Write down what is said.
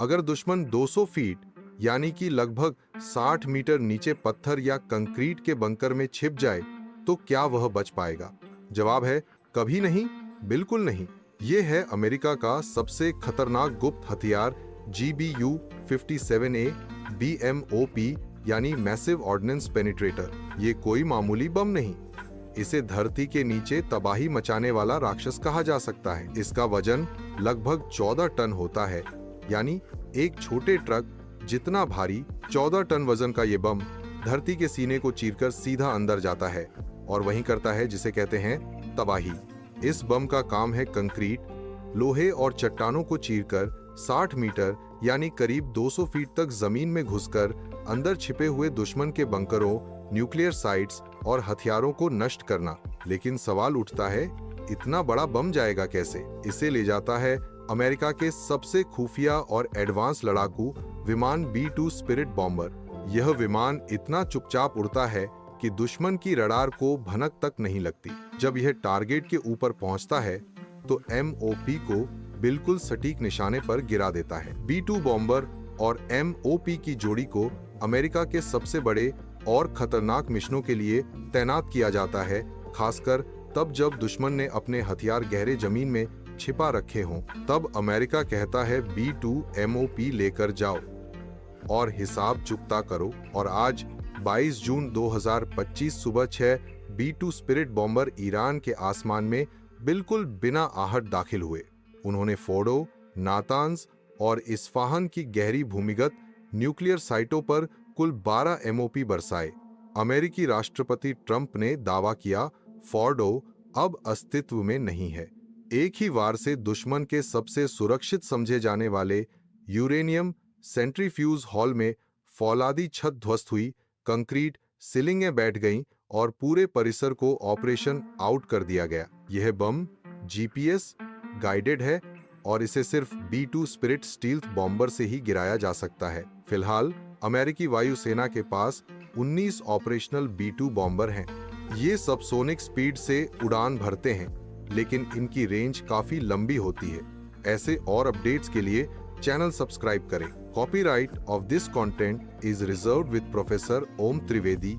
अगर दुश्मन 200 फीट यानी कि लगभग 60 मीटर नीचे पत्थर या कंक्रीट के बंकर में छिप जाए तो क्या वह बच पाएगा? जवाब है कभी नहीं, बिल्कुल नहीं। ये है अमेरिका का सबसे खतरनाक गुप्त हथियार GBU-57A BMOP यानी मैसिव ऑर्डिनेंस पेनिट्रेटर। ये कोई मामूली बम नहीं, इसे धरती के नीचे तबाही मचाने वाला राक्षस कहा जा सकता है। इसका वजन लगभग 14 टन होता है, यानी एक छोटे ट्रक जितना भारी। 14 टन वजन का ये बम धरती के सीने को चीरकर सीधा अंदर जाता है और वहीं करता है जिसे कहते हैं तबाही। इस बम का काम है कंक्रीट, लोहे और चट्टानों को चीरकर 60 मीटर यानी करीब 200 फीट तक जमीन में घुसकर अंदर छिपे हुए दुश्मन के बंकरों, न्यूक्लियर साइट्स और हथियारों को नष्ट करना। लेकिन सवाल उठता है, इतना बड़ा बम जाएगा कैसे? इसे ले जाता है अमेरिका के सबसे खुफिया और एडवांस लड़ाकू विमान B-2 स्पिरिट बॉम्बर। यह विमान इतना चुपचाप उड़ता है कि दुश्मन की रडार को भनक तक नहीं लगती। जब यह टारगेट के ऊपर पहुंचता है तो MOP को बिल्कुल सटीक निशाने पर गिरा देता है। B-2 बॉम्बर और MOP की जोड़ी को अमेरिका के सबसे बड़े और खतरनाक मिशनों के लिए तैनात किया जाता है, खासकर तब जब दुश्मन ने अपने हथियार गहरे जमीन में छिपा रखे हों। तब अमेरिका कहता है B-2 MOP लेकर जाओ और हिसाब चुकता करो। और आज 22 जून 2025 सुबह 6 B-2 स्पिरिट बॉम्बर ईरान के आसमान में बिल्कुल बिना आहट दाखिल हुए। उन्होंने फोर्डो, नातांज और इस्फहान की गहरी भूमिगत न्यूक्लियर साइटों पर कुल 12 MOP बरसाए। अमेरिकी राष्ट्रपति ट्रंप ने दावा किया, फोर्डो अब अस्तित्व में नहीं है। एक ही वार से दुश्मन के सबसे सुरक्षित समझे जाने वाले यूरेनियम सेंट्रीफ्यूज हॉल में फौलादी छत ध्वस्त हुई, कंक्रीट सीलिंगें बैठ गईं और पूरे परिसर को ऑपरेशन आउट कर दिया गया। यह बम GPS गाइडेड है और इसे सिर्फ B-2 स्पिरिट स्टील्थ बॉम्बर से ही गिराया जा सकता है। फिलहाल अमेरिकी वायुसेना के पास 19 ऑपरेशनल B-2 बॉम्बर हैं। ये सबसोनिक स्पीड से उड़ान भरते हैं, लेकिन इनकी रेंज काफी लंबी होती है। ऐसे और अपडेट्स के लिए चैनल सब्सक्राइब करें। Copyright of this content is reserved with professor Om Trivedi.